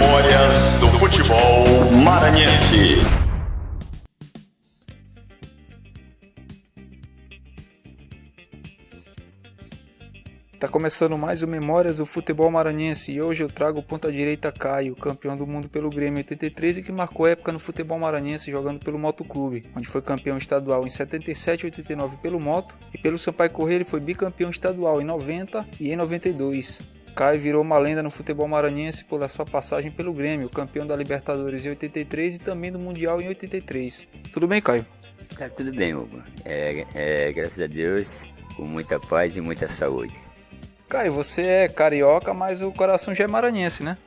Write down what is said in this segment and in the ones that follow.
Memórias do Futebol Maranhense. Tá começando mais o Memórias do Futebol Maranhense e hoje eu trago o ponta-direita Caio, campeão do mundo pelo Grêmio em 83 e que marcou época no futebol maranhense jogando pelo Moto Clube, onde foi campeão estadual em 77 e 89 pelo Moto e pelo Sampaio Corrêa ele foi bicampeão estadual em 90 e em 92. Caio virou uma lenda no futebol maranhense por sua passagem pelo Grêmio, campeão da Libertadores em 83 e também do Mundial em 83. Tudo bem, Caio? Tá tudo bem, Hugo. Graças a Deus, com muita paz e muita saúde. Caio, você é carioca, mas o coração já é maranhense, né?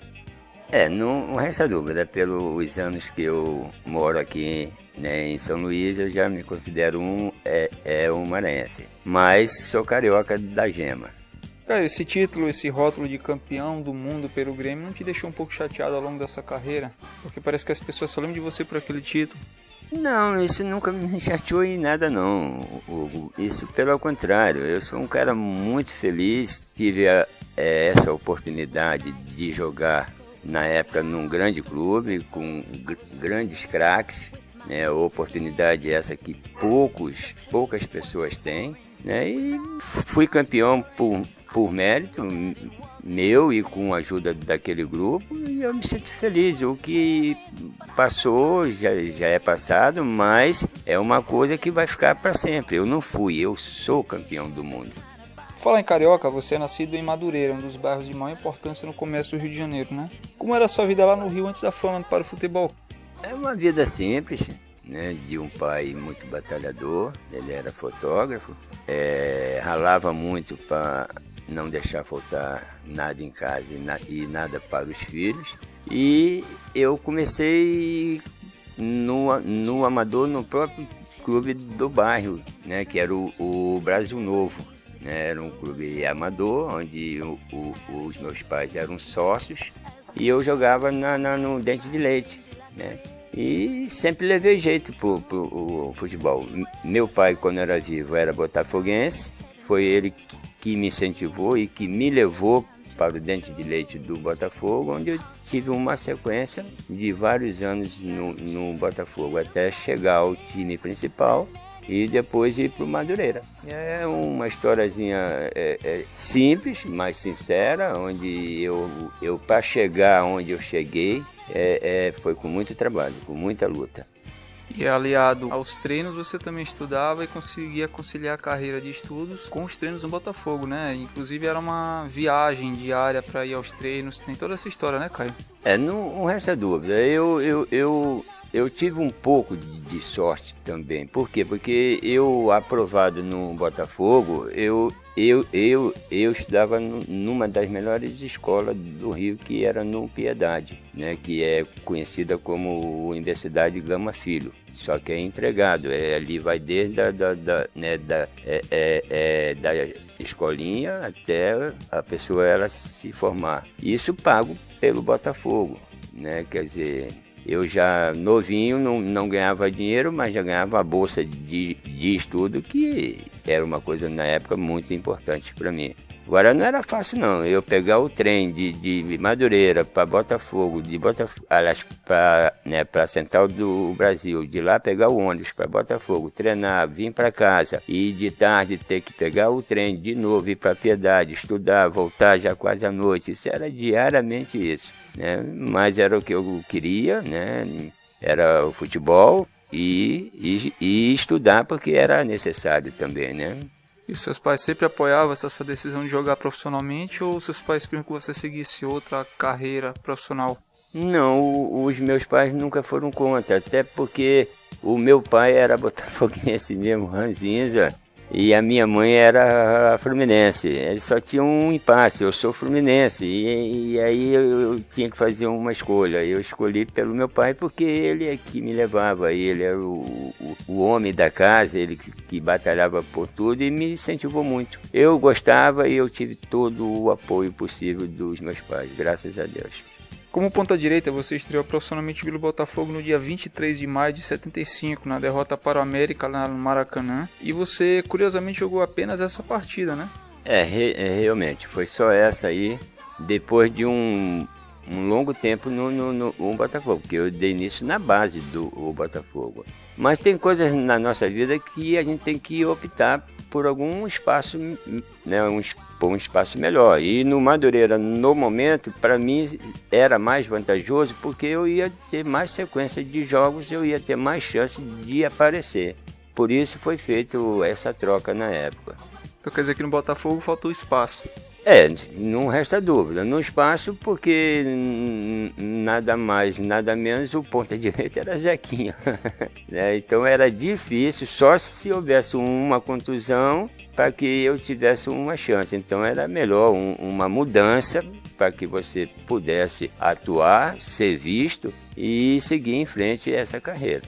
Não resta dúvida, pelos anos que eu moro aqui, né, em São Luís, eu já me considero um maranhense. Mas sou carioca da gema. Caio, esse título, esse rótulo de campeão do mundo pelo Grêmio não te deixou um pouco chateado ao longo dessa carreira? Porque parece que as pessoas só lembram de você por aquele título. Não, isso nunca me chateou em nada não, Hugo. Isso pelo contrário, eu sou um cara muito feliz, tive essa oportunidade de jogar na época num grande clube, com grandes craques, né, oportunidade essa que poucas pessoas têm, né, e fui campeão por mérito meu e com a ajuda daquele grupo, e eu me sinto feliz. O que passou já é passado, mas é uma coisa que vai ficar para sempre. Eu sou campeão do mundo. Fala em carioca, você é nascido em Madureira, um dos bairros de maior importância no comércio do Rio de Janeiro, né? Como era a sua vida lá no Rio antes da fama para o futebol? É uma vida simples, né, de um pai muito batalhador. Ele era fotógrafo, ralava muito para não deixar faltar nada em casa e nada para os filhos. E eu comecei no amador, no próprio clube do bairro, né, que era o Brasil Novo, né, era um clube amador, onde os meus pais eram sócios e eu jogava no Dente de Leite, né, e sempre levei jeito pro futebol. Meu pai, quando era vivo, era botafoguense, foi ele que me incentivou e que me levou para o Dente de Leite do Botafogo, onde eu tive uma sequência de vários anos no Botafogo, até chegar ao time principal e depois ir para o Madureira. É uma historiazinha simples, mas sincera, onde eu para chegar onde eu cheguei, foi com muito trabalho, com muita luta. E aliado aos treinos, você também estudava e conseguia conciliar a carreira de estudos com os treinos no Botafogo, né? Inclusive era uma viagem diária para ir aos treinos, tem toda essa história, né, Caio? Não resta dúvida. Eu tive um pouco de sorte também. Por quê? Porque eu, aprovado no Botafogo, eu estudava numa das melhores escolas do Rio, que era no Piedade, né, que é conhecida como Universidade Gama Filho. Só que é entregado, ali vai desde da escolinha até a pessoa ela se formar. Isso pago pelo Botafogo, né, quer dizer, eu já novinho não ganhava dinheiro, mas já ganhava a bolsa de estudo, que era uma coisa na época muito importante para mim. Agora não era fácil não, eu pegar o trem de Madureira para Botafogo, para Central do Brasil, de lá pegar o ônibus para Botafogo, treinar, vir para casa e de tarde ter que pegar o trem de novo, ir para Piedade, estudar, voltar já quase à noite. Isso era diariamente isso, né? Mas era o que eu queria, né? Era o futebol e estudar, porque era necessário também, né? E os seus pais sempre apoiavam essa sua decisão de jogar profissionalmente ou seus pais queriam que você seguisse outra carreira profissional? Não, os meus pais nunca foram contra, até porque o meu pai era botafoguense mesmo, ranzinza, e a minha mãe era fluminense. Eles só tinham um impasse, eu sou fluminense, e aí eu tinha que fazer uma escolha. Eu escolhi pelo meu pai porque ele é que me levava, ele era o homem da casa, ele que batalhava por tudo e me incentivou muito. Eu gostava e eu tive todo o apoio possível dos meus pais, graças a Deus. Como ponta-direita, você estreou profissionalmente pelo Botafogo no dia 23 de maio de 75, na derrota para o América lá no Maracanã. E você, curiosamente, jogou apenas essa partida, né? Realmente, foi só essa aí. Depois de um um longo tempo no Botafogo, porque eu dei início na base do Botafogo. Mas tem coisas na nossa vida que a gente tem que optar por algum espaço, né, um espaço melhor. E no Madureira, no momento, para mim era mais vantajoso porque eu ia ter mais sequência de jogos, eu ia ter mais chance de aparecer. Por isso foi feita essa troca na época. Então quer dizer que no Botafogo faltou espaço. Não resta dúvida. No espaço, porque nada mais, nada menos, o ponta direita era Zequinha. Então era difícil, só se houvesse uma contusão para que eu tivesse uma chance. Então era melhor uma mudança para que você pudesse atuar, ser visto e seguir em frente essa carreira.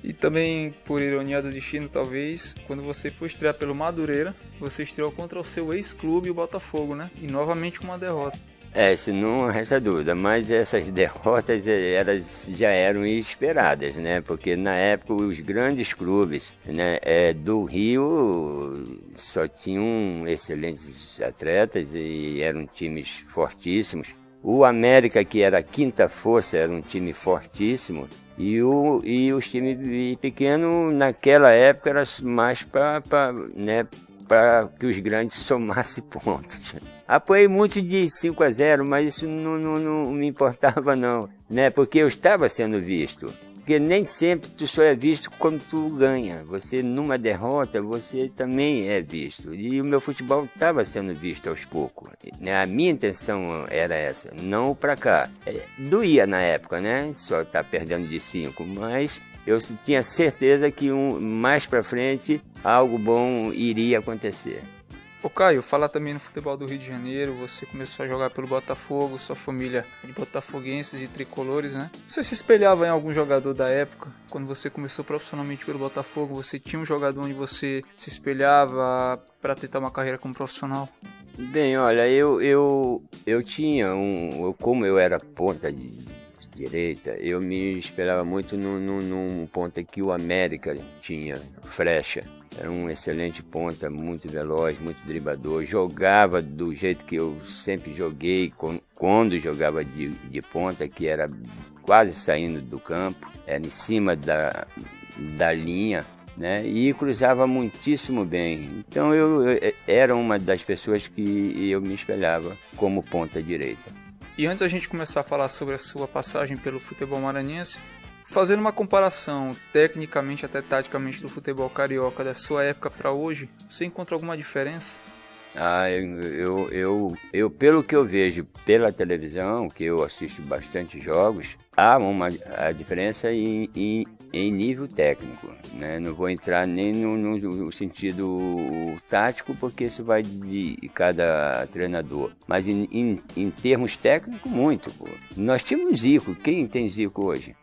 E também, por ironia do destino, talvez, quando você for estrear pelo Madureira, você estreou contra o seu ex-clube, o Botafogo, né? E novamente com uma derrota. Isso não resta dúvida, mas essas derrotas elas já eram esperadas, né? Porque na época os grandes clubes, né, do Rio só tinham excelentes atletas e eram times fortíssimos. O América, que era a quinta força, era um time fortíssimo. E os times pequenos, naquela época, era mais para que os grandes somassem pontos. Apoiei muito de 5-0, mas isso não me importava não, né? Porque eu estava sendo visto. Porque nem sempre tu só é visto quando tu ganha. Você, numa derrota, você também é visto. E o meu futebol estava sendo visto aos poucos. A minha intenção era essa, não para cá. Doía na época, né? Só tá perdendo de 5, mas eu tinha certeza que mais para frente algo bom iria acontecer. Ô Caio, falar também no futebol do Rio de Janeiro, você começou a jogar pelo Botafogo, sua família de botafoguenses e tricolores, né? Você se espelhava em algum jogador da época? Quando você começou profissionalmente pelo Botafogo, você tinha um jogador onde você se espelhava para tentar uma carreira como profissional? Bem, olha, eu tinha como eu era ponta de direita, eu me espelhava muito num ponta que o América tinha, Frecha. Era um excelente ponta, muito veloz, muito driblador. Jogava do jeito que eu sempre joguei, quando jogava de ponta, que era quase saindo do campo, era em cima da linha, né? E cruzava muitíssimo bem. Então eu era uma das pessoas que eu me espelhava como ponta direita. E antes a gente começar a falar sobre a sua passagem pelo futebol maranhense, fazendo uma comparação tecnicamente até taticamente do futebol carioca da sua época para hoje, você encontra alguma diferença? Eu pelo que eu vejo pela televisão, que eu assisto bastante jogos, há a diferença em nível técnico, né? Não vou entrar nem no sentido tático, porque isso vai de cada treinador, mas em termos técnicos, muito. Pô. Nós tínhamos Zico. Quem tem Zico hoje?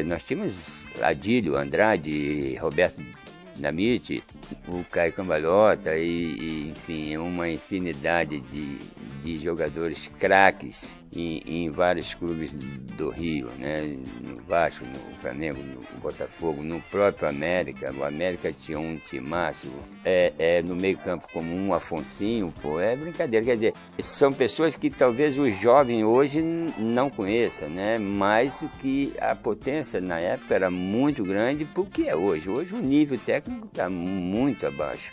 Nós tínhamos Adílio, Andrade, Roberto Dinamite, o Caio Cambalhota e enfim, uma infinidade de jogadores craques em vários clubes do Rio, né? No Vasco, no Flamengo, no Botafogo, no próprio América. O América tinha um timaço, no meio campo como um Afonsinho, pô, é brincadeira. Quer dizer, são pessoas que talvez o jovem hoje não conheça, né? Mas que a potência na época era muito grande porque é hoje. Hoje o nível técnico está muito abaixo.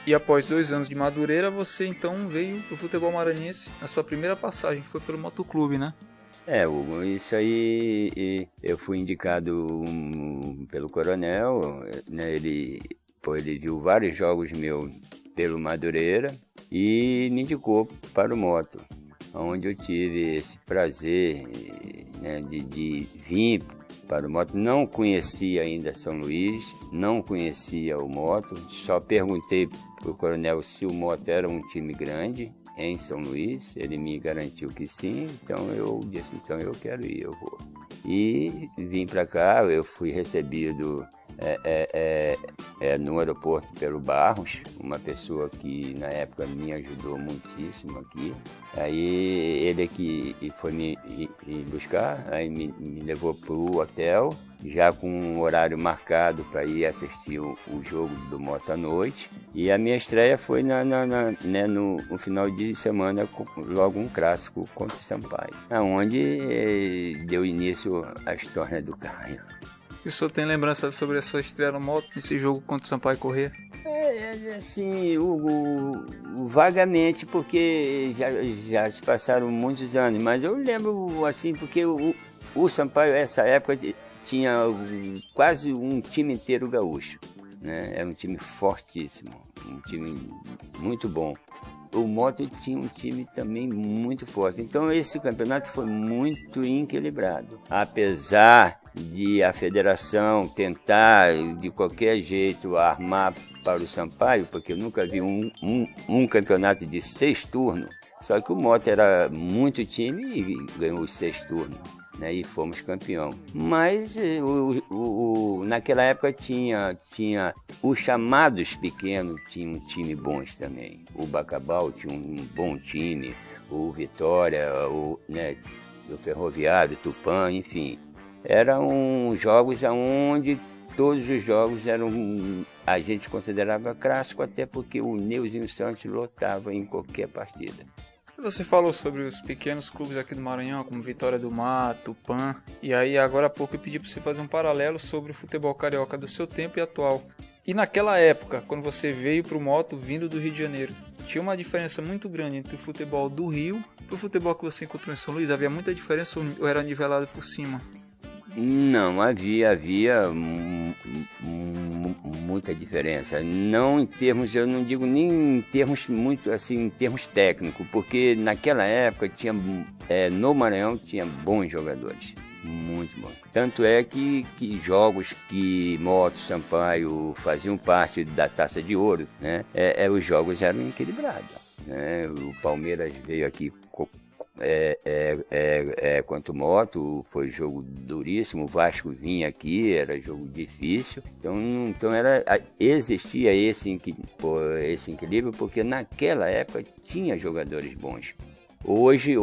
E após 2 anos de Madureira, você então veio pro futebol maranhense, na sua primeira passagem, que foi pelo Motoclube, né? Hugo, isso aí eu fui indicado pelo Coronel, né? Ele viu vários jogos meus pelo Madureira e me indicou para o Moto, onde eu tive esse prazer, né, de vir para o Moto. Não conhecia ainda São Luís, não conhecia o Moto, só perguntei para o Coronel se o Moto era um time grande em São Luís. Ele me garantiu que sim, então eu disse, então eu quero ir, eu vou. E vim para cá, eu fui recebido no aeroporto pelo Barros, uma pessoa que na época me ajudou muitíssimo aqui. Aí ele que foi me buscar, aí me levou para o hotel já com um horário marcado para ir assistir o jogo do Moto à noite. E a minha estreia foi no final de semana, logo um clássico contra o Sampaio, onde deu início à história do Caio. E o senhor tem lembrança sobre a sua estreia no Moto, nesse jogo contra o Sampaio Corrêa? Assim, vagamente, porque já se passaram muitos anos, mas eu lembro assim, porque o Sampaio, nessa época, tinha quase um time inteiro gaúcho, né? Era um time fortíssimo, um time muito bom. O Moto tinha um time também muito forte, então esse campeonato foi muito equilibrado. Apesar de a federação tentar de qualquer jeito armar para o Sampaio, porque eu nunca vi um campeonato de 6 turnos, só que o Moto era muito time e ganhou os 6 turnos, né, e fomos campeão. Mas naquela época tinha os chamados pequenos, tinham time bons também. O Bacabal tinha um bom time, o Vitória, o Ferroviário, Tupã, enfim. Eram jogos onde todos os jogos a gente considerava clássico, até porque o Neuzinho Santos lotava em qualquer partida. Você falou sobre os pequenos clubes aqui do Maranhão, como Vitória do Mar, Tupã, e aí agora há pouco eu pedi para você fazer um paralelo sobre o futebol carioca do seu tempo e atual. E naquela época, quando você veio para o Moto vindo do Rio de Janeiro, tinha uma diferença muito grande entre o futebol do Rio e o futebol que você encontrou em São Luís? Havia muita diferença ou era nivelado por cima? Não, havia muita diferença. Não em termos, eu não digo nem em termos muito assim, em termos técnicos, porque naquela época no Maranhão tinha bons jogadores, muito bons. Tanto é que jogos que Moto, Sampaio faziam parte da Taça de Ouro, né? Os jogos eram equilibrados, né? O Palmeiras veio aqui quanto Moto, foi jogo duríssimo. O Vasco vinha aqui, era jogo difícil, então existia esse equilíbrio, porque naquela época tinha jogadores bons. Hoje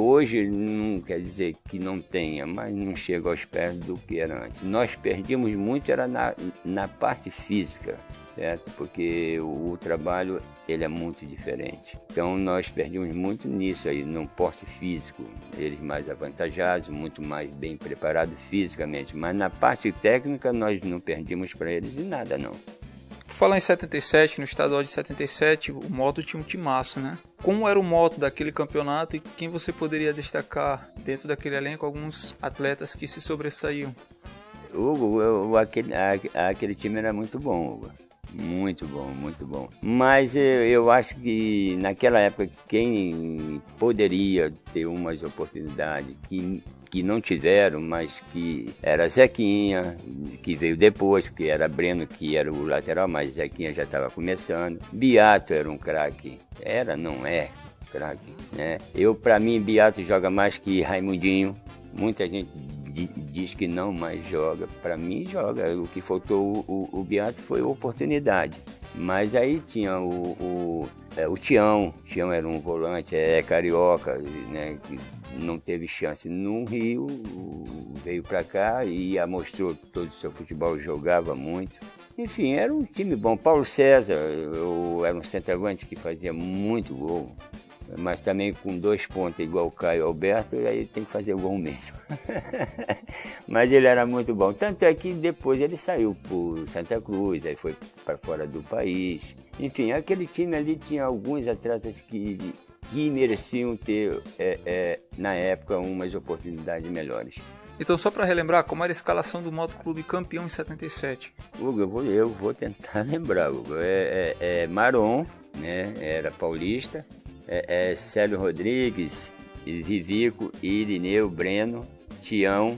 não quer dizer que não tenha, mas não chega aos pés do que era antes. Nós perdíamos muito era na parte física, certo? Porque o trabalho ele é muito diferente. Então nós perdíamos muito nisso aí, no porte físico. Eles mais avantajados, muito mais bem preparados fisicamente. Mas na parte técnica nós não perdíamos para eles em nada, não. Por falar em 77, no estadual de 77, o Moto tinha um timaço, né? Como era o Moto daquele campeonato e quem você poderia destacar dentro daquele elenco, alguns atletas que se sobressaíam? Hugo, aquele time era muito bom, Hugo. Muito bom, muito bom. Mas eu acho que naquela época quem poderia ter umas oportunidades que não tiveram, mas que era Zequinha, que veio depois, que era Breno, que era o lateral, mas Zequinha já estava começando. Beato era um craque. Não é craque, né? Para mim, Beato joga mais que Raimundinho. Muita gente diz que não, mas joga. Para mim, joga. O que faltou o Beato foi oportunidade. Mas aí tinha o Tião. Tião era um volante, carioca, né? Que não teve chance no Rio, veio para cá e mostrou todo o seu futebol, jogava muito. Enfim, era um time bom. Paulo César, era um centroavante que fazia muito gol, mas também com 2 pontas igual o Caio Alberto, aí tem que fazer gol mesmo. Mas ele era muito bom. Tanto é que depois ele saiu por Santa Cruz, aí foi para fora do país. Enfim, aquele time ali tinha alguns atletas que mereciam ter, na época, umas oportunidades melhores. Então, só para relembrar, como era a escalação do Moto Clube campeão em 77? Hugo, eu vou tentar lembrar, Hugo. Maron, né, era paulista, Célio Rodrigues, Vivico, Irineu, Breno, Tião,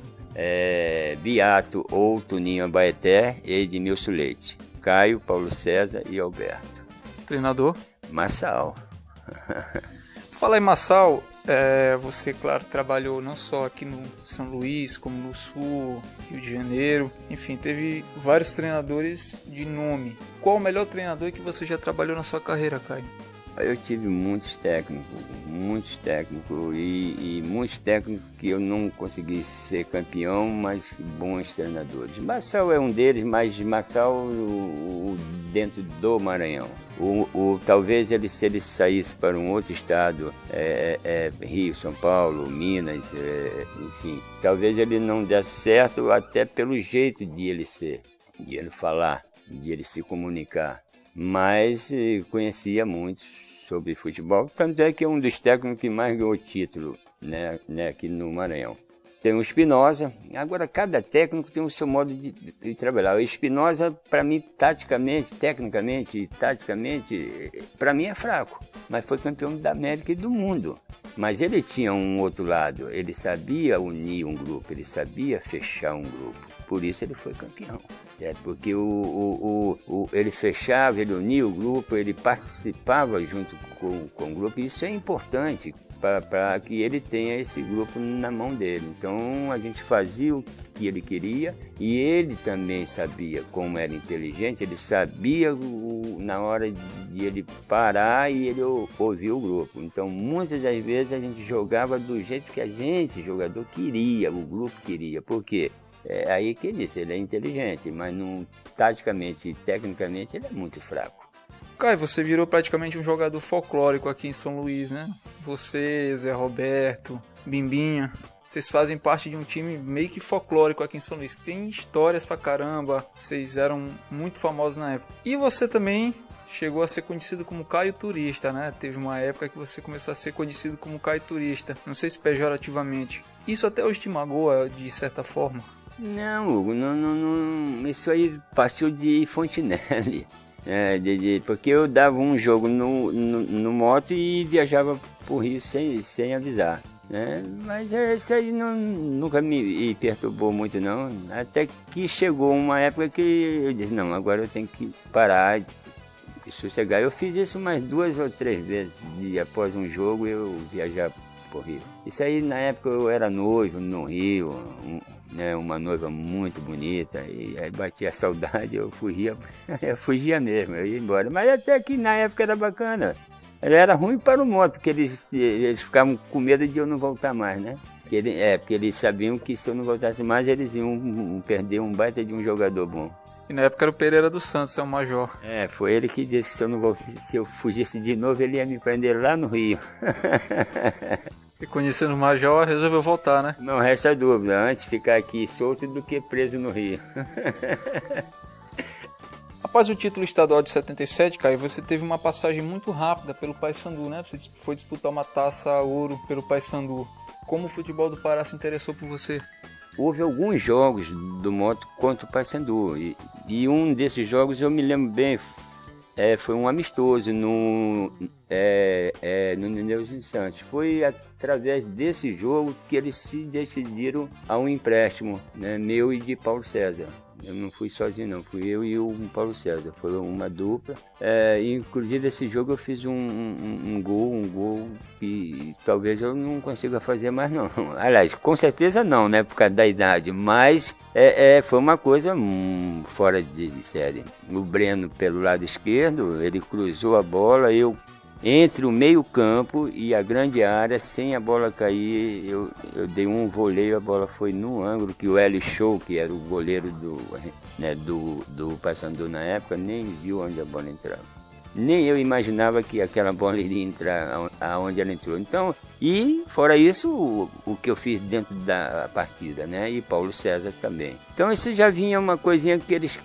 Beato ou Toninho Abaeté e Edmilson Leite, Caio, Paulo César e Alberto. Treinador? Massal. Fala em Massal, você, claro, trabalhou não só aqui no São Luís, como no Sul, Rio de Janeiro, enfim, teve vários treinadores de nome. Qual o melhor treinador que você já trabalhou na sua carreira, Caio? Eu tive muitos técnicos e muitos técnicos que eu não consegui ser campeão, mas bons treinadores. Marçal é um deles, mas Marçal dentro do Maranhão. Talvez se ele saísse para um outro estado, Rio, São Paulo, Minas, enfim, talvez ele não desse certo até pelo jeito de ele ser, de ele falar, de ele se comunicar. Mas conhecia muito sobre futebol, tanto é que é um dos técnicos que mais ganhou título, né, aqui no Maranhão. Tem o Espinosa, agora cada técnico tem o seu modo de trabalhar. O Espinosa, para mim, tecnicamente, para mim é fraco, mas foi campeão da América e do mundo. Mas ele tinha um outro lado, ele sabia unir um grupo, ele sabia fechar um grupo. Por isso ele foi campeão, certo? Porque ele fechava, ele unia o grupo, ele participava junto com o grupo, e isso é importante para que ele tenha esse grupo na mão dele. Então a gente fazia o que ele queria e ele também sabia como era inteligente, ele sabia na hora de ele parar e ele ouvia o grupo. Então muitas das vezes a gente jogava do jeito que a gente, jogador, queria, o grupo queria. Por quê? É aí que ele disse, ele é inteligente, mas taticamente e tecnicamente ele é muito fraco. Caio, você virou praticamente um jogador folclórico aqui em São Luís, né? Você, Zé Roberto, Bimbinha, vocês fazem parte de um time meio que folclórico aqui em São Luís, que tem histórias pra caramba, vocês eram muito famosos na época. E você também chegou a ser conhecido como Caio Turista, né? Teve uma época que você começou a ser conhecido como Caio Turista, não sei se pejorativamente. Isso até hoje te magoa, de certa forma? Não, Hugo, não, isso aí partiu de Fontenelle, porque eu dava um jogo no moto e viajava por Rio sem avisar, né? Mas isso aí nunca me perturbou muito não, até que chegou uma época que eu disse, não, agora eu tenho que parar e sossegar. Eu fiz isso umas 2 ou 3 vezes, e após um jogo eu viajar por Rio. Isso aí na época eu era noivo no Rio, né, uma noiva muito bonita, e aí batia a saudade, eu fugia mesmo, eu ia embora. Mas até que na época era bacana. Era ruim para o moto, que eles ficavam com medo de eu não voltar mais, né? Porque eles sabiam que se eu não voltasse mais, eles iam perder um baita de um jogador bom. E na época era o Pereira dos Santos, é o major. Foi ele que disse que se eu fugisse de novo, ele ia me prender lá no Rio. E conhecendo o major, resolveu voltar, né? Não resta dúvida, antes ficar aqui solto do que preso no Rio. Após o título estadual de 77, Caio, você teve uma passagem muito rápida pelo Paysandu, né? Você foi disputar uma taça ouro pelo Paysandu. Como o futebol do Pará se interessou por você? Houve alguns jogos do moto contra o Paysandu, e um desses jogos eu me lembro bem, foi um amistoso no Neneuzinho Santos. Foi através desse jogo que eles se decidiram a um empréstimo, né, meu e de Paulo César. Eu não fui sozinho não, fui eu e o Paulo César, foi uma dupla. Inclusive esse jogo eu fiz um gol que talvez eu não consiga fazer mais não. Aliás, com certeza não, né, por causa da idade, mas foi uma coisa fora de série. O Breno pelo lado esquerdo, ele cruzou a bola, eu entre o meio campo e a grande área, sem a bola cair, eu dei um voleio, a bola foi no ângulo que o Hélio Show, que era o goleiro do Paysandu na época, nem viu onde a bola entrava. Nem eu imaginava que aquela bola iria entrar aonde ela entrou. Então, e fora isso, o que eu fiz dentro da partida, né? E Paulo César também. Então isso já vinha uma coisinha que eles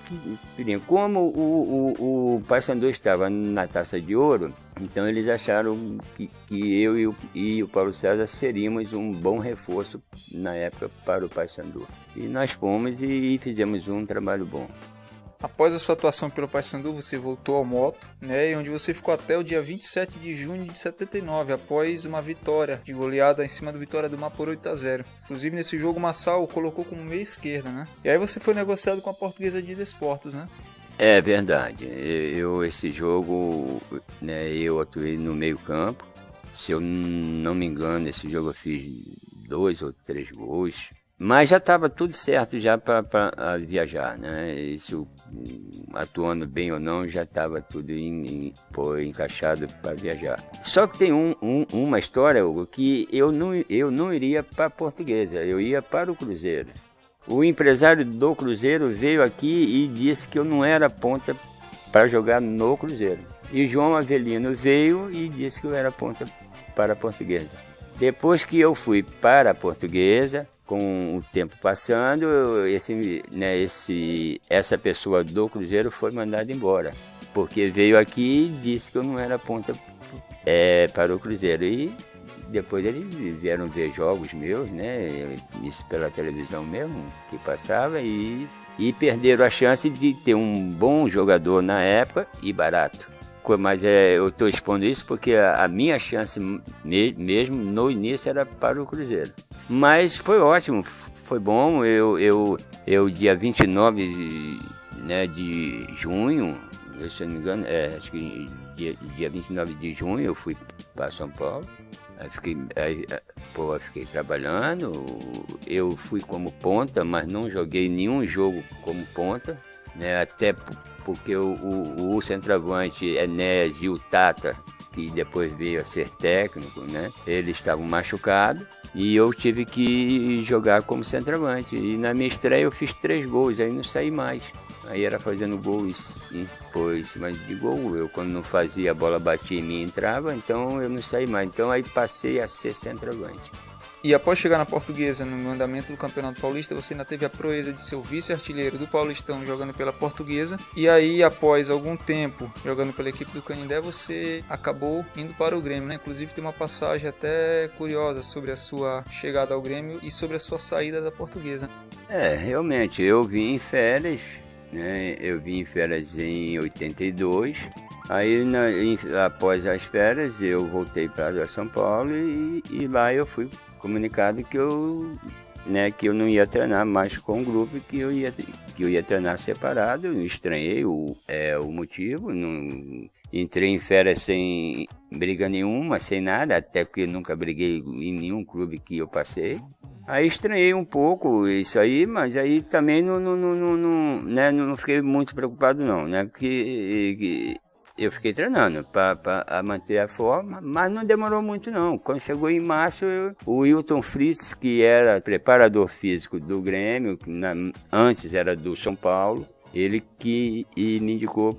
queriam. Como o Paysandu estava na taça de ouro, então eles acharam que eu e o Paulo César seríamos um bom reforço na época para o Paysandu. E nós fomos e fizemos um trabalho bom. Após a sua atuação pelo Paysandu, você voltou ao moto, né, onde você ficou até o dia 27 de junho de 79, após uma vitória de goleada em cima do Vitória do Mar por 8-0. Inclusive, nesse jogo, o Massal o colocou como meia esquerda, né? E aí você foi negociado com a Portuguesa de Desportos, né? É verdade. Esse jogo, né, eu atuei no meio campo. Se eu não me engano, esse jogo eu fiz 2 ou 3 gols. Mas já estava tudo certo já para viajar, né? Isso atuando bem ou não, já estava tudo encaixado para viajar. Só que tem uma história, Hugo, que eu não iria para a Portuguesa, eu ia para o Cruzeiro. O empresário do Cruzeiro veio aqui e disse que eu não era ponta para jogar no Cruzeiro. E João Avelino veio e disse que eu era ponta para a Portuguesa. Depois que eu fui para a Portuguesa, com o tempo passando, essa pessoa do Cruzeiro foi mandada embora, porque veio aqui e disse que eu não era ponta para o Cruzeiro. E depois eles vieram ver jogos meus, né? Isso pela televisão mesmo, que passava, e perderam a chance de ter um bom jogador na época e barato. Mas eu estou expondo isso porque a minha chance mesmo no início era para o Cruzeiro. Mas foi ótimo, foi bom. Eu dia 29, né, de junho, se eu não me engano, acho que dia 29 de junho eu fui para São Paulo. Fiquei trabalhando. Eu fui como ponta, mas não joguei nenhum jogo como ponta, né, até porque o centroavante Enéas e o Tata, que depois veio a ser técnico, né, eles estavam machucados e eu tive que jogar como centroavante. E na minha estreia eu fiz 3 gols, aí não saí mais. Aí era fazendo gols em cima de gol. Eu, quando não fazia, a bola batia em mim e entrava, então eu não saí mais. Então aí passei a ser centroavante. E após chegar na Portuguesa no andamento do Campeonato Paulista, você ainda teve a proeza de ser o vice-artilheiro do Paulistão jogando pela Portuguesa. E aí, após algum tempo jogando pela equipe do Canindé, você acabou indo para o Grêmio, né? Inclusive tem uma passagem até curiosa sobre a sua chegada ao Grêmio e sobre a sua saída da Portuguesa. Realmente, eu vim em férias, né? Eu vim em férias em 82. Aí, após as férias, eu voltei para São Paulo e lá eu fui comunicado que eu não ia treinar mais com o grupo, que eu ia treinar separado. Eu estranhei o motivo, não entrei em férias sem briga nenhuma, sem nada, até porque nunca briguei em nenhum clube que eu passei. Aí estranhei um pouco isso aí, mas aí também não fiquei muito preocupado não, né? Porque eu fiquei treinando para manter a forma, mas não demorou muito não. Quando chegou em março, o Wilton Fritz, que era preparador físico do Grêmio, antes era do São Paulo, ele que me indicou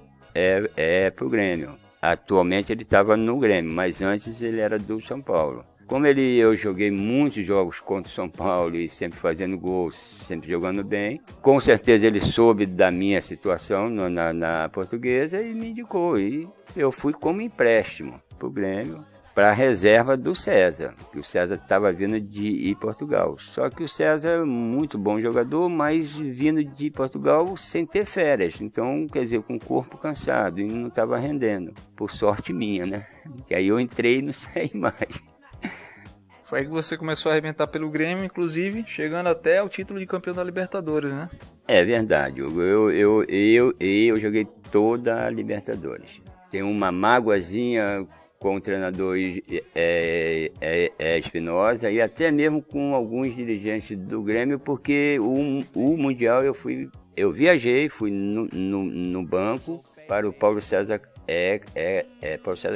para o Grêmio. Atualmente ele estava no Grêmio, mas antes ele era do São Paulo. Como eu joguei muitos jogos contra o São Paulo e sempre fazendo gols, sempre jogando bem, com certeza ele soube da minha situação na Portuguesa e me indicou. E eu fui como empréstimo para o Grêmio, para a reserva do César, que o César estava vindo de Portugal. Só que o César é muito bom jogador, mas vindo de Portugal sem ter férias. Então, quer dizer, com o corpo cansado e não estava rendendo. Por sorte minha, né? Que aí eu entrei e não saí mais. Foi aí que você começou a arrebentar pelo Grêmio, inclusive, chegando até ao título de campeão da Libertadores, né? É verdade, Hugo. Eu joguei toda a Libertadores. Tem uma mágoazinha com o treinador Espinosa e até mesmo com alguns dirigentes do Grêmio, porque o Mundial eu viajei, fui no banco para o Paulo César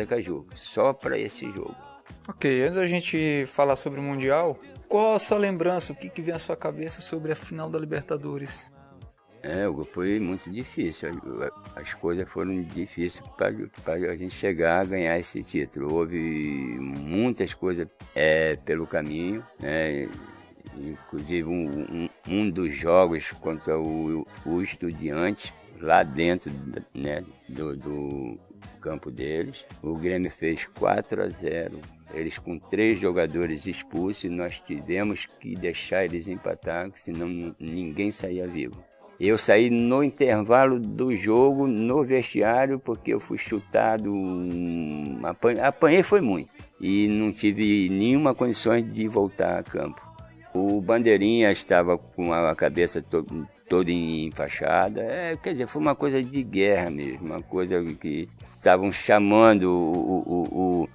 Caju, só para esse jogo. Ok, antes da gente falar sobre o Mundial, qual a sua lembrança, o que vem à sua cabeça sobre a final da Libertadores? Foi muito difícil, as coisas foram difíceis para a gente chegar a ganhar esse título. Houve muitas coisas pelo caminho, né? Inclusive um dos jogos contra o Estudiantes, lá dentro, né, do campo deles, o Grêmio fez 4-0. Eles com 3 jogadores expulsos, e nós tivemos que deixar eles empatar, senão ninguém saía vivo. Eu saí no intervalo do jogo, no vestiário, porque eu fui chutado, apanhei foi muito, e não tive nenhuma condição de voltar a campo. O Bandeirinha estava com a cabeça toda enfaixada, quer dizer, foi uma coisa de guerra mesmo, uma coisa que estavam chamando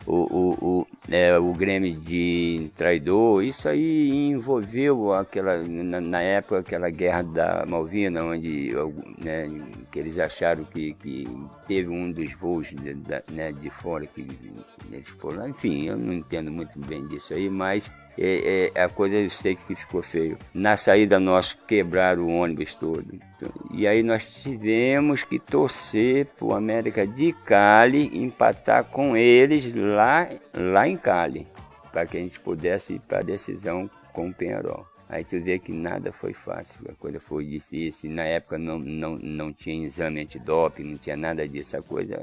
o Grêmio de traidor. Isso aí envolveu na época aquela guerra da Malvina, onde, né, que eles acharam que teve um dos voos de fora que eles foram lá. Enfim, eu não entendo muito bem disso aí, mas a coisa eu sei que ficou feio. Na saída nossa, quebraram o ônibus todo. Então, e aí nós tivemos que torcer para o América de Cali empatar com eles lá em Cali, para que a gente pudesse ir para a decisão com o Peñarol. Aí tu vê que nada foi fácil, a coisa foi difícil. Na época não tinha exame antidoping, não tinha nada disso. A coisa,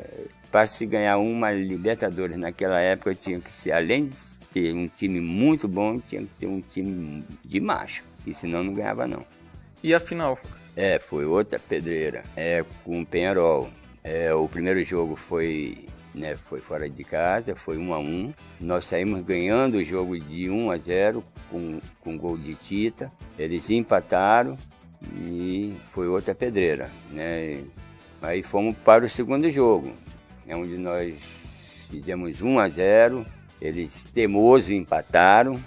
para se ganhar uma Libertadores naquela época, tinha que ser, além de ter um time muito bom, tinha que ter um time de macho, e senão não ganhava não. E a final? Foi outra pedreira, com o Peñarol. O primeiro jogo foi fora de casa, foi 1-1. Nós saímos ganhando o jogo de 1-0 com gol de Tita. Eles empataram e foi outra pedreira, né? Aí fomos para o segundo jogo, onde nós fizemos 1-0. Eles teimosos empataram.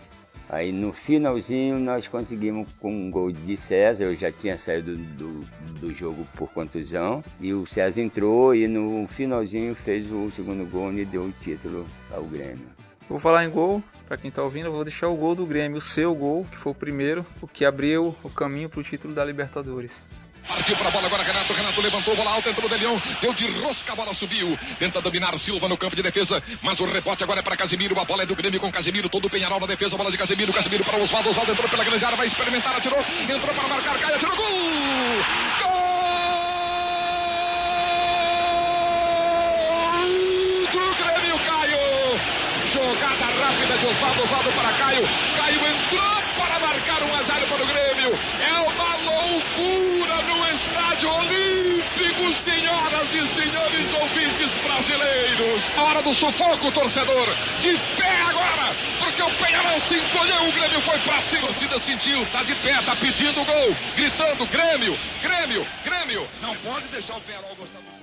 Aí no finalzinho nós conseguimos com um gol de César. Eu já tinha saído do jogo por contusão, e o César entrou e no finalzinho fez o segundo gol e deu o título ao Grêmio. Vou falar em gol, para quem tá ouvindo, eu vou deixar o gol do Grêmio, o seu gol, que foi o primeiro, o que abriu o caminho para o título da Libertadores. Partiu para a bola agora, Renato levantou, bola alta, entrou o Delião, deu de rosca, a bola subiu, tenta dominar Silva no campo de defesa, mas o rebote agora é para Casemiro, a bola é do Grêmio com Casemiro, todo o Peñarol na defesa, a bola de Casemiro para Osvaldo entrou pela grande área, vai experimentar, atirou, entrou para marcar, Caio, atirou, gol! Gol! Do Grêmio, Caio! Jogada rápida de Osvaldo para Caio entrou para marcar 1-0 para o Grêmio, é uma loucura no Estádio Olímpico, senhoras e senhores ouvintes brasileiros. A hora do sufoco, torcedor, de pé agora, porque o Peñarol se encolheu, o Grêmio foi pra cima, a torcida sentiu, tá de pé, tá pedindo gol, gritando Grêmio, não pode deixar o Peñarol gostar do...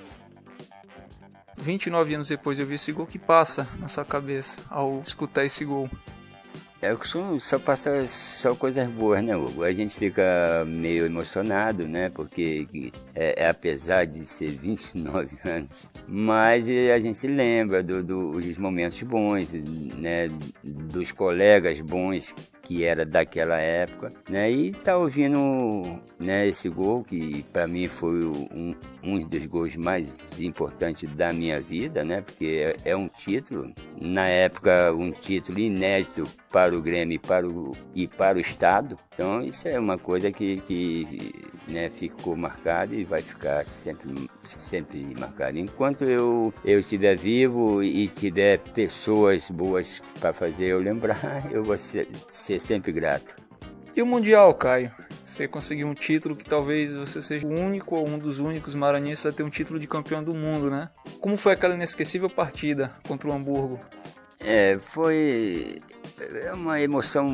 29 anos depois eu vi esse gol, que passa na sua cabeça ao escutar esse gol? Eu costumo só passar só coisas boas, né, Hugo? A gente fica meio emocionado, né? Porque apesar de ser 29 anos, mas a gente se lembra dos momentos bons, né? Dos colegas bons que era daquela época, né? E tá ouvindo, né, esse gol que para mim foi um dos gols mais importantes da minha vida, né? Porque é um título, na época um título inédito para o Grêmio e para o Estado. Então isso é uma coisa que né, ficou marcado e vai ficar sempre marcado. Enquanto eu estiver vivo e tiver pessoas boas para fazer eu lembrar, eu vou ser sempre grato. E o Mundial, Caio? Você conseguiu um título que talvez você seja o único ou um dos únicos maranhenses a ter um título de campeão do mundo, né? Como foi aquela inesquecível partida contra o Hamburgo? Foi uma emoção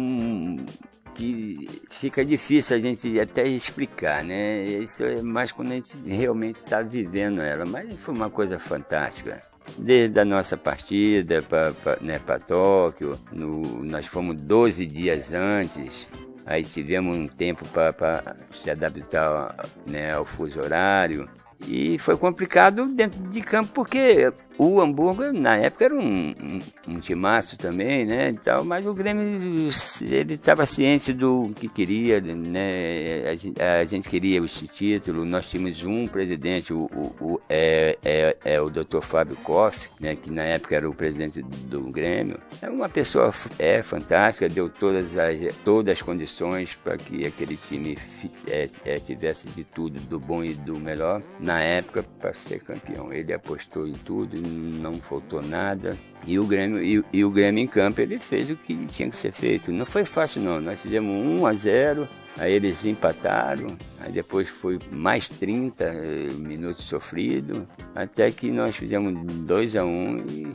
que fica difícil a gente até explicar, né? Isso é mais quando a gente realmente está vivendo ela, mas foi uma coisa fantástica. Desde a nossa partida para Tóquio, nós fomos 12 dias antes, aí tivemos um tempo para se adaptar, né, ao fuso horário. E foi complicado dentro de campo porque o Hamburgo na época era um timaço também, né, e tal, mas o Grêmio ele estava ciente do que queria, né, a gente queria esse título. Nós tínhamos um presidente, o Dr. Fábio Koff, né, que na época era o presidente do Grêmio. É uma pessoa fantástica, deu todas as condições para que aquele time tivesse de tudo, do bom e do melhor, na época, para ser campeão. Ele apostou em tudo, não faltou nada. E o Grêmio em campo, ele fez o que tinha que ser feito. Não foi fácil não, nós fizemos 1-0, aí eles empataram, aí depois foi mais 30 minutos sofridos, até que nós fizemos 2-1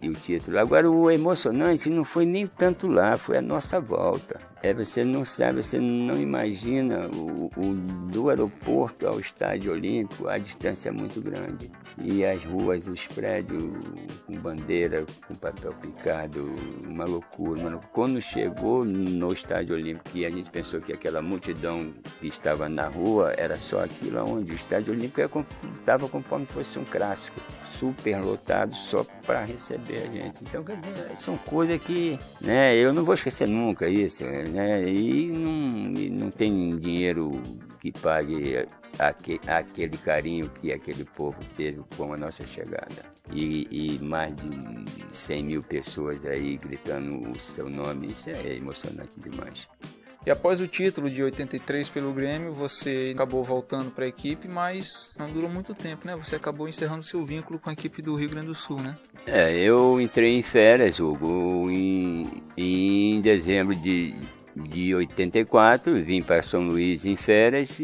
e o título. Agora o emocionante não foi nem tanto lá, foi a nossa volta. Você não sabe, você não imagina do aeroporto ao Estádio Olímpico, a distância é muito grande. E as ruas, os prédios com bandeira, com papel picado, uma loucura. Quando chegou no Estádio Olímpico, e a gente pensou que aquela multidão que estava na rua era só aquilo onde o Estádio Olímpico estava conforme fosse um clássico, super lotado só para receber a gente. Então, quer dizer, são coisas que, né, eu não vou esquecer nunca isso, né, e não tem dinheiro que pague aquele carinho que aquele povo teve com a nossa chegada. E mais de 100 mil pessoas aí gritando o seu nome, isso é emocionante demais. E após o título de 83 pelo Grêmio, você acabou voltando para a equipe, mas não durou muito tempo, né? Você acabou encerrando seu vínculo com a equipe do Rio Grande do Sul, né? Eu entrei em férias, Hugo, em dezembro de 84, vim para São Luís em férias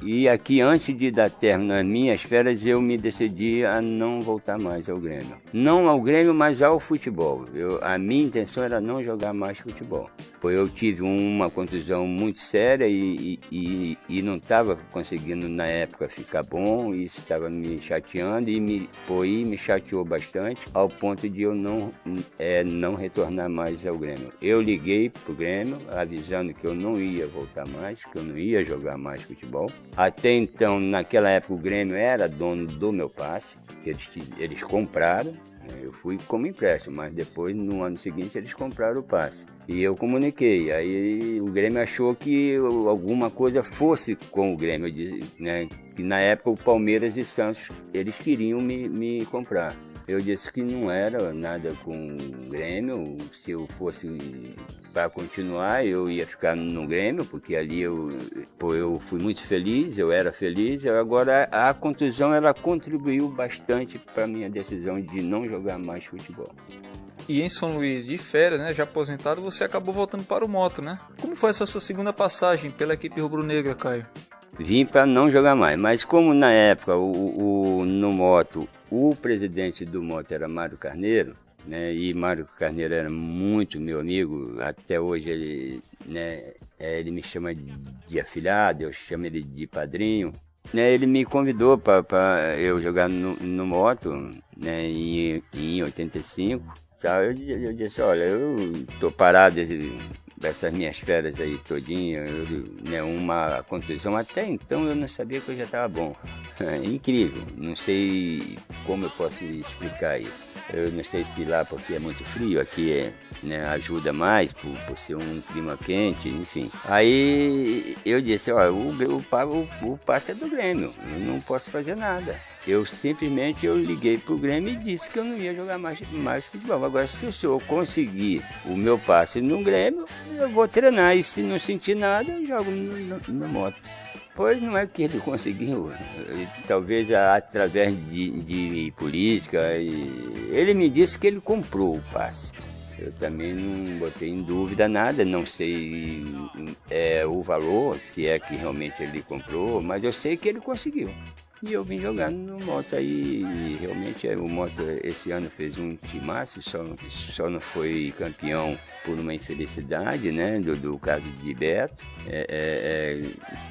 e aqui, antes de dar término nas minhas férias, eu me decidi a não voltar mais ao Grêmio. Não ao Grêmio, mas ao futebol. A minha intenção era não jogar mais futebol. Pois eu tive uma contusão muito séria e não estava conseguindo, na época, ficar bom. Isso estava me chateando e me chateou bastante, ao ponto de eu não retornar mais ao Grêmio. Eu liguei para o Grêmio, avisando que eu não ia voltar mais, que eu não ia jogar mais futebol. Até então, naquela época, o Grêmio era dono do meu passe, eles compraram, eu fui como empréstimo, mas depois, no ano seguinte, eles compraram o passe. E eu comuniquei, aí o Grêmio achou que alguma coisa fosse com o Grêmio, né, que na época o Palmeiras e Santos, eles queriam me comprar. Eu disse que não era nada com o Grêmio, se eu fosse para continuar, eu ia ficar no Grêmio, porque ali eu fui muito feliz, eu era feliz. Agora, a contusão ela contribuiu bastante para a minha decisão de não jogar mais futebol. E em São Luís, de férias, né, já aposentado, você acabou voltando para o Moto, né? Como foi essa sua segunda passagem pela equipe rubro-negra, Caio? Vim para não jogar mais, mas como na época no Moto, o presidente do Moto era Mário Carneiro, né, e Mário Carneiro era muito meu amigo, até hoje ele, né, ele me chama de afilhado, eu chamo ele de padrinho. Né, ele me convidou para eu jogar no Moto, né, em 85. Tá? Eu disse, olha, eu estou parado essas minhas férias aí todinha, né, uma contusão, até então eu não sabia que eu já estava bom. É incrível, não sei como eu posso explicar isso. Eu não sei se lá porque é muito frio, aqui né, ajuda mais por ser um clima quente, enfim. Aí eu disse, olha, o passe é do Grêmio, eu não posso fazer nada. Eu simplesmente liguei pro Grêmio e disse que eu não ia jogar mais futebol. Agora, se o senhor conseguir o meu passe no Grêmio, eu vou treinar. E se não sentir nada, eu jogo no Moto. Pois não é que ele conseguiu, talvez através de política. Ele me disse que ele comprou o passe. Eu também não botei em dúvida nada, não sei o valor, se é que realmente ele comprou, mas eu sei que ele conseguiu. E eu vim jogando no Moto aí, e realmente o Moto esse ano fez um timaço, só não foi campeão por uma infelicidade, né, do caso de Beto.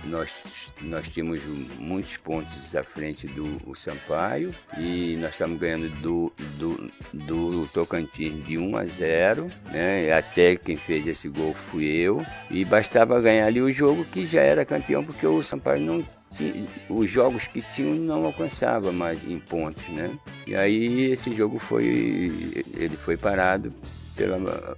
Nós tínhamos muitos pontos à frente do Sampaio e nós estamos ganhando do Tocantins de 1-0, né, até quem fez esse gol fui eu, e bastava ganhar ali o jogo que já era campeão, porque o Sampaio não os jogos que tinham não alcançava mais em pontos, né? E aí esse jogo ele foi parado pela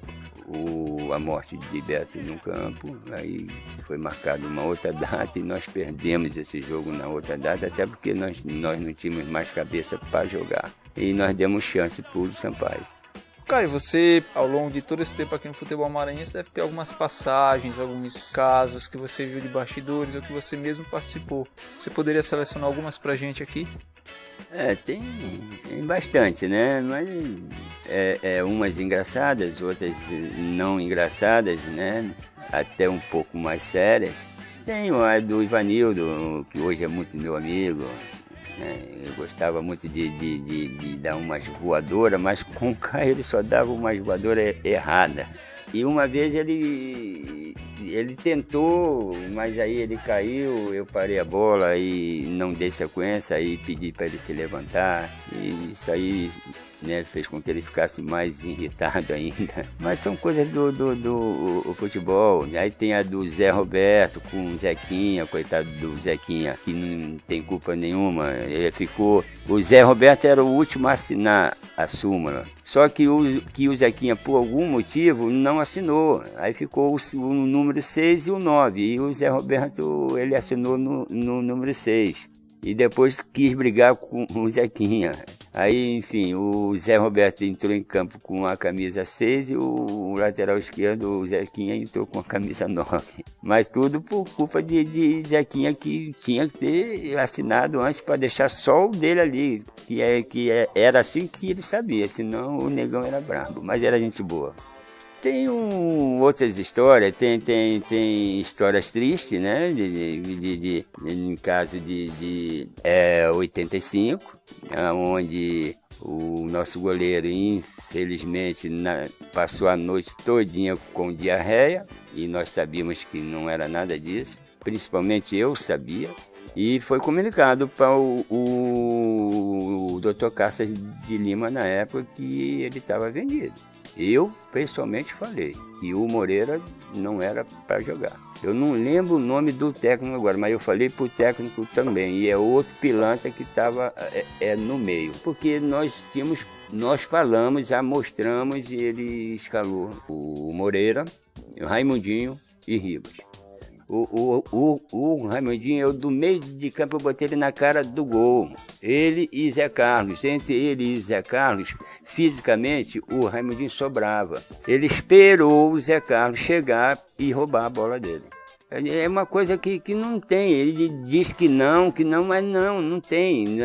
a morte de Beto no campo. Aí foi marcada uma outra data e nós perdemos esse jogo na outra data, até porque nós não tínhamos mais cabeça para jogar. E nós demos chance para o Sampaio. Caio, você, ao longo de todo esse tempo aqui no futebol maranhense, deve ter algumas passagens, alguns casos que você viu de bastidores ou que você mesmo participou. Você poderia selecionar algumas pra gente aqui? Tem bastante, né? Mas umas engraçadas, outras não engraçadas, né? Até um pouco mais sérias. Tem a do Ivanildo, que hoje é muito meu amigo. Eu gostava muito de dar umas voadoras, mas com o Caio ele só dava umas voadoras erradas. E uma vez ele ele tentou, mas aí ele caiu, eu parei a bola e não dei sequência, aí pedi para ele se levantar, e isso aí, né, fez com que ele ficasse mais irritado ainda. Mas são coisas do futebol. Aí tem a do Zé Roberto com o Zequinha, coitado do Zequinha, que não tem culpa nenhuma. Ele ficou... O Zé Roberto era o último a assinar a súmula. Só que o Zequinha, por algum motivo, não assinou. Aí ficou o número 6 e o 9. E o Zé Roberto, ele assinou no número 6. E depois quis brigar com o Zequinha. Aí, enfim, o Zé Roberto entrou em campo com a camisa 6 e o lateral esquerdo, o Zequinha, entrou com a camisa 9. Mas tudo por culpa de Zequinha, que tinha que ter assinado antes para deixar só o dele ali, era assim que ele sabia, senão o negão era brabo, mas era gente boa. Tem outras histórias, tem histórias tristes, né? Em caso de 85, onde o nosso goleiro, infelizmente, passou a noite todinha com diarreia, e nós sabíamos que não era nada disso, principalmente eu sabia, e foi comunicado para o Dr. Cassas de Lima na época que ele estava vendido. Eu, pessoalmente, falei que o Moreira não era para jogar. Eu não lembro o nome do técnico agora, mas eu falei para o técnico também. E é outro pilantra que estava no meio. Porque nós falamos, já mostramos, e ele escalou o Moreira, o Raimundinho e Ribas. O Raimundinho, eu do meio de campo, eu botei ele na cara do gol. Ele e Zé Carlos. Entre ele e Zé Carlos, fisicamente, o Raimundinho sobrava. Ele esperou o Zé Carlos chegar e roubar a bola dele. É uma coisa que não tem. Ele diz que não, mas não tem.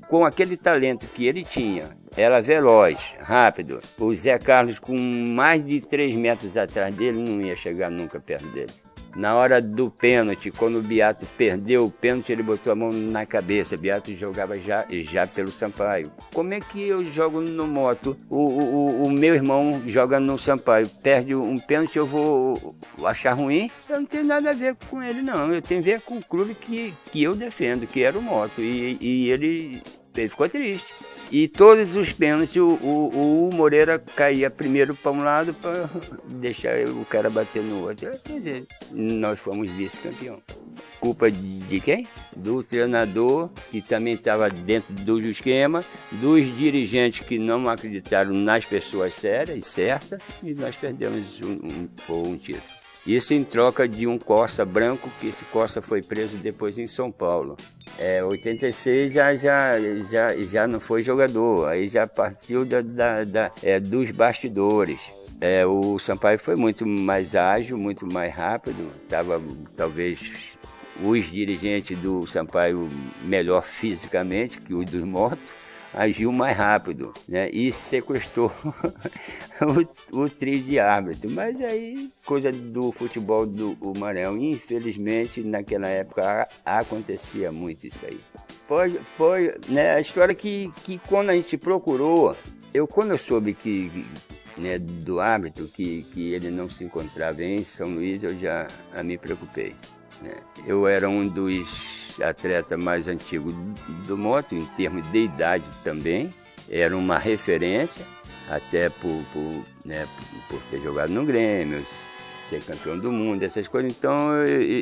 Com aquele talento que ele tinha, era veloz, rápido. O Zé Carlos, com mais de 3 metros atrás dele, não ia chegar nunca perto dele. Na hora do pênalti, quando o Beato perdeu o pênalti, ele botou a mão na cabeça. O Beato jogava já pelo Sampaio. Como é que eu jogo no Moto? O meu irmão joga no Sampaio, perde um pênalti, eu vou achar ruim? Eu não tenho nada a ver com ele, não. Eu tenho a ver com o clube que eu defendo, que era o Moto. E ele ficou triste. E todos os pênaltis, o Moreira caía primeiro para um lado para deixar o cara bater no outro. Nós fomos vice-campeão. Culpa de quem? Do treinador, que também estava dentro do esquema, dos dirigentes que não acreditaram nas pessoas sérias e certas, e nós perdemos um título. Isso em troca de um Corsa branco, que esse Corsa foi preso depois em São Paulo. 86 já não foi jogador, aí já partiu dos bastidores. O Sampaio foi muito mais ágil, muito mais rápido, estava talvez os dirigentes do Sampaio melhor fisicamente que os dos Motos, agiu mais rápido, né? E sequestrou o trio de árbitro. Mas aí, coisa do futebol do Maranhão, infelizmente, naquela época acontecia muito isso aí. Né, a história que quando a gente procurou, quando eu soube né, do árbitro, que ele não se encontrava em São Luís, eu já me preocupei. Né? Eu era um dos atletas mais antigos do Moto, em termos de idade também. Era uma referência, até por ter jogado no Grêmio, ser campeão do mundo, essas coisas. Então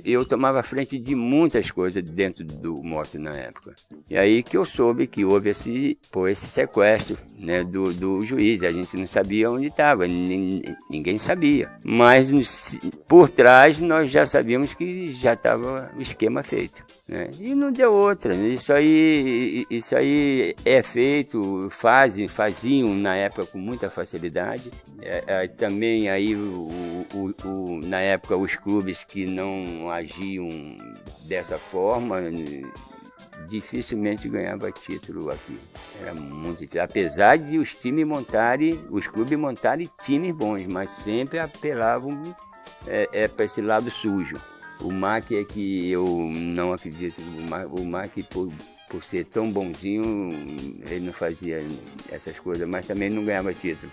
eu tomava frente de muitas coisas dentro do Moto na época. E aí que eu soube que houve esse sequestro, né, do juiz. A gente não sabia onde estava, ninguém sabia. Mas por trás nós já sabíamos que já estava o esquema feito. Né? E não deu outra. Isso aí é feito, faziam na época com muita facilidade. Também aí na época os clubes que não agiam dessa forma dificilmente ganhava título aqui. Era muito difícil. Apesar de os clubes montarem times bons, mas sempre apelavam para esse lado sujo. O Mack é que eu não acredito. O Mack, por ser tão bonzinho, ele não fazia essas coisas, mas também não ganhava título.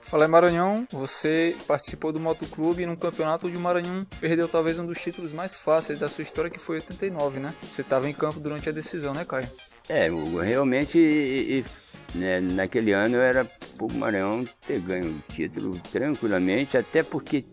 Falar em Maranhão, você participou do Motoclube num campeonato onde o Maranhão perdeu talvez um dos títulos mais fáceis da sua história, que foi 89, né? Você estava em campo durante a decisão, né, Caio? Realmente, né, naquele ano era o Maranhão ter ganho o título tranquilamente, até porque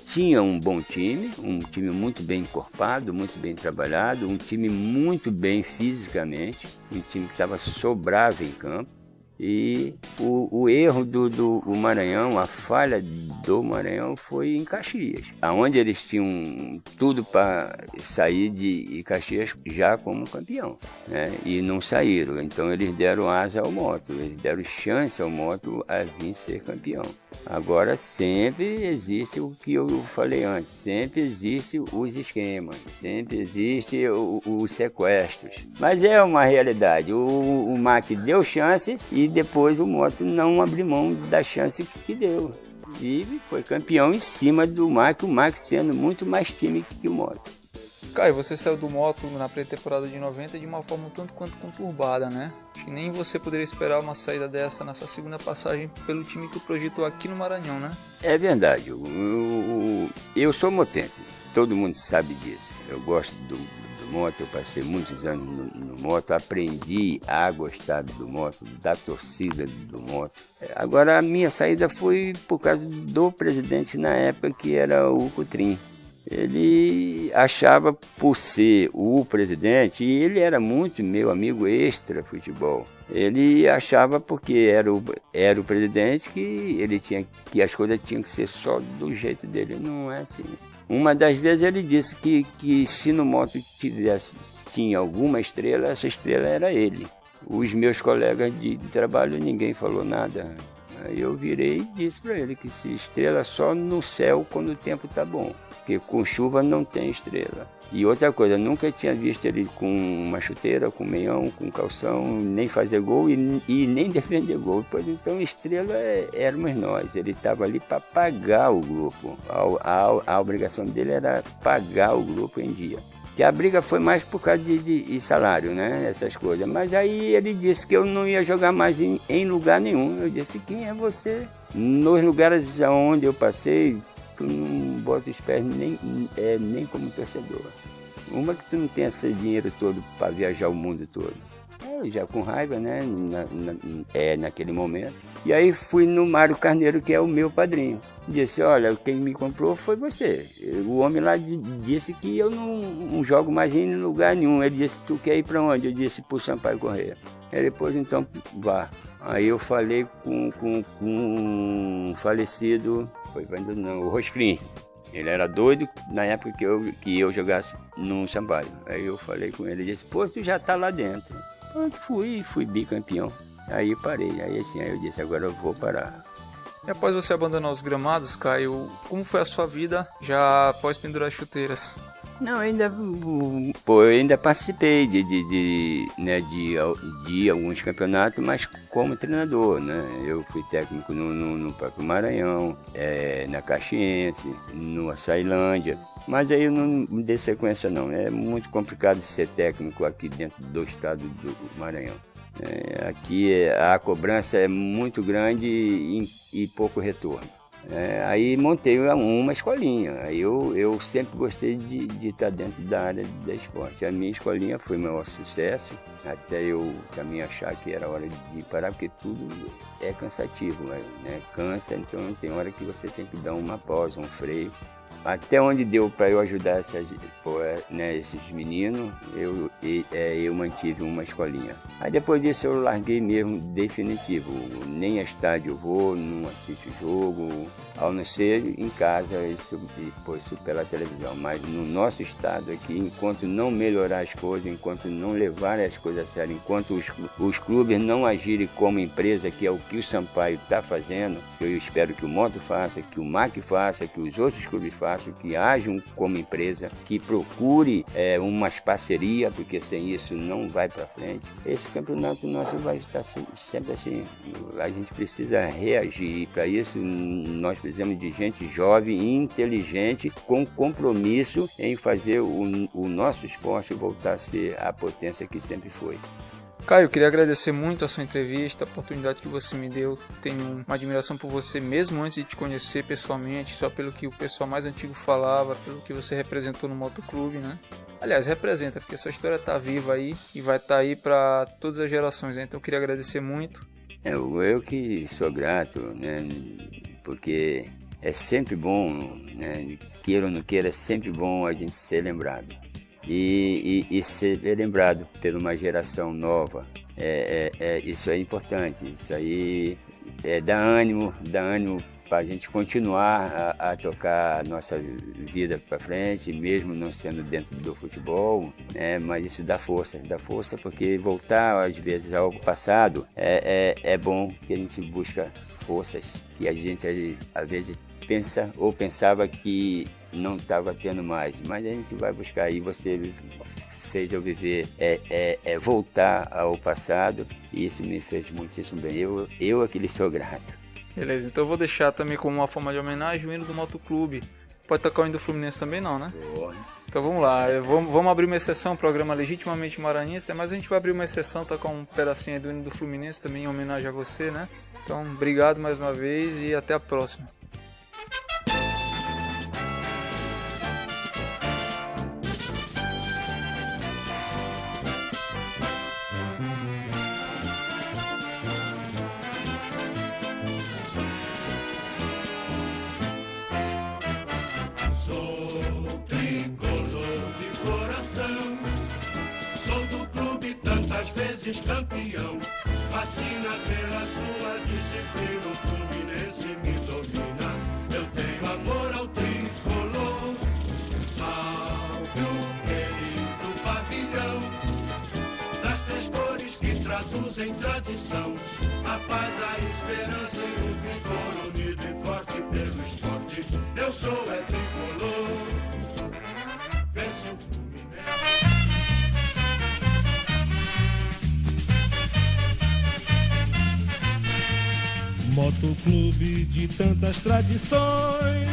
tinha um bom time, um time muito bem encorpado, muito bem trabalhado, um time muito bem fisicamente, um time que estava sobrado em campo. E o erro do Maranhão, a falha do Maranhão foi em Caxias, onde eles tinham tudo para sair de Caxias já como campeão, né? E não saíram, então eles deram asa ao Moto, eles deram chance ao Moto a vir ser campeão. Agora sempre existe o que eu falei antes, sempre existe os esquemas, sempre existe os sequestros, mas é uma realidade. O Mack deu chance e depois o Moto não abriu mão da chance que deu. E foi campeão em cima do Mack, o Mack sendo muito mais time que o Moto. Caio, você saiu do Moto na pré-temporada de 90 de uma forma um tanto quanto conturbada, né? Acho que nem você poderia esperar uma saída dessa na sua segunda passagem pelo time que o projetou aqui no Maranhão, né? É verdade. Eu sou motense, todo mundo sabe disso. Eu gosto do Moto, eu passei muitos anos no Moto, aprendi a gostar do Moto, da torcida do Moto. Agora a minha saída foi por causa do presidente na época, que era o Coutrin. Ele achava, por ser o presidente, e ele era muito meu amigo extra futebol, ele achava, porque era o presidente, que as coisas tinham que ser só do jeito dele. Não é assim. Uma das vezes ele disse que se no Moto tinha alguma estrela, essa estrela era ele. Os meus colegas de trabalho, ninguém falou nada. Aí eu virei e disse para ele que se estrela só no céu quando o tempo está bom, porque com chuva não tem estrela. E outra coisa, nunca tinha visto ele com uma chuteira, com meião, com calção, nem fazer gol e nem defender gol. Pois então, estrela éramos nós. Ele estava ali para pagar o grupo. A obrigação dele era pagar o grupo em dia. Que a briga foi mais por causa de salário, né? Essas coisas. Mas aí ele disse que eu não ia jogar mais em lugar nenhum. Eu disse, quem é você? Nos lugares onde eu passei, tu não bota os pés nem como torcedor. Uma que tu não tem esse dinheiro todo para viajar o mundo todo. Eu já com raiva, né, naquele momento. E aí fui no Mário Carneiro, que é o meu padrinho. Disse, olha, quem me comprou foi você. O homem lá disse que eu não jogo mais em lugar nenhum. Ele disse, tu quer ir para onde? Eu disse, pro Sampaio Corrêa. Aí depois, então, vá. Aí eu falei com um falecido, o Roscrim. Ele era doido na época que eu jogasse no Sampaio. Aí eu falei com ele, disse, pô, tu já tá lá dentro. Pronto, fui bicampeão. Aí parei, aí eu disse, agora eu vou parar. E após você abandonar os gramados, Caio, como foi a sua vida já após pendurar as chuteiras? Não, eu ainda participei de alguns campeonatos, mas como treinador, né? Eu fui técnico no próprio Maranhão, na Caxiense, no Açailândia, mas aí eu não dei sequência não. É muito complicado ser técnico aqui dentro do estado do Maranhão. Aqui a cobrança é muito grande e pouco retorno. Aí montei uma escolinha. Aí eu sempre gostei de estar dentro da área da esporte. A minha escolinha foi o maior sucesso, até eu também achar que era hora de parar, porque tudo é cansativo, né? Cansa, então tem hora que você tem que dar uma pausa, um freio. Até onde deu para eu ajudar esses meninos, eu mantive uma escolinha. Aí depois disso eu larguei mesmo definitivo. Nem a estádio eu vou, não assisto jogo, ao não ser em casa e depois pela televisão. Mas no nosso estado aqui, enquanto não melhorar as coisas, enquanto não levar as coisas a sério, enquanto os clubes não agirem como empresa, que é o que o Sampaio está fazendo, que eu espero que o Moto faça, que o Mack faça, que os outros clubes façam, que ajam como empresa, que procure umas parcerias, porque porque sem isso não vai para frente. Esse campeonato nosso vai estar sempre assim. A gente precisa reagir, e para isso nós precisamos de gente jovem e inteligente, com compromisso em fazer o nosso esporte voltar a ser a potência que sempre foi. Caio, eu queria agradecer muito a sua entrevista, a oportunidade que você me deu. Tenho uma admiração por você mesmo antes de te conhecer pessoalmente, só pelo que o pessoal mais antigo falava, pelo que você representou no motoclube, né? Aliás, representa, porque sua história está viva aí e vai estar aí para todas as gerações, né? Então eu queria agradecer muito. Eu que sou grato, né? Porque é sempre bom, né? Queira ou não queira, é sempre bom a gente ser lembrado. E ser lembrado por uma geração nova, isso é importante, isso aí dá ânimo para a gente continuar a tocar a nossa vida para frente, mesmo não sendo dentro do futebol, né? Mas isso dá força, porque voltar às vezes ao passado é bom, que a gente busca forças que a gente às vezes pensa ou pensava que não estava tendo mais, mas a gente vai buscar. E você fez eu viver, voltar ao passado, e isso me fez muitíssimo bem. Eu que lhe sou grato. Beleza, então eu vou deixar também como uma forma de homenagem o hino do motoclube. Pode tocar o hino do Fluminense também não, né? Boa. Então vamos lá, vamos abrir uma exceção, programa Legitimamente Maranhense, mas a gente vai abrir uma exceção, tocar um pedacinho aí do hino do Fluminense também em homenagem a você, né? Então obrigado mais uma vez e até a próxima. Campeão, vacina pela sua disciplina, o Fluminense me domina. Eu tenho amor ao tricolor, salve o querido pavilhão, das três cores que traduzem tradição, a paz, a esperança e o vigor, unido e forte pelo esporte. Eu sou tricolor, venço o Fluminense. Motoclube de tantas tradições,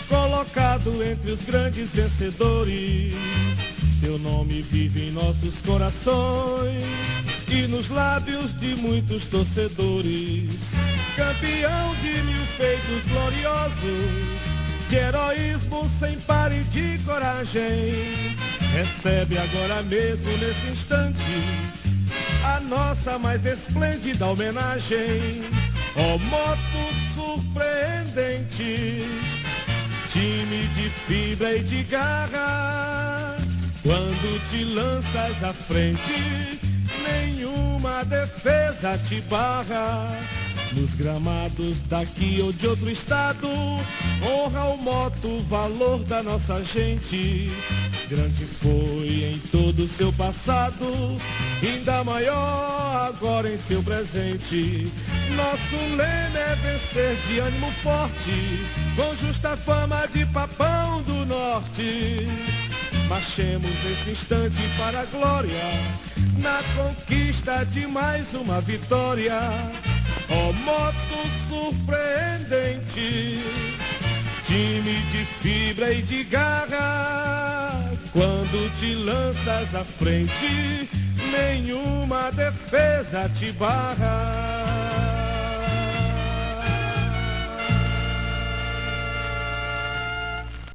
colocado entre os grandes vencedores. Teu nome vive em nossos corações e nos lábios de muitos torcedores. Campeão de 1000 feitos gloriosos, de heroísmo sem par e de coragem. Recebe agora mesmo, nesse instante, a nossa mais esplêndida homenagem. Ó moto surpreendente, time de fibra e de garra, quando te lanças à frente, nenhuma defesa te barra. Nos gramados daqui ou de outro estado, honra o moto, o valor da nossa gente. Grande foi em todo o seu passado, ainda maior agora em seu presente. Nosso lema é vencer de ânimo forte, com justa fama de papão do norte. Marchemos nesse instante para a glória, na conquista de mais uma vitória. Ó moto surpreendente, time de fibra e de garra, quando te lanças à frente, nenhuma defesa te barra.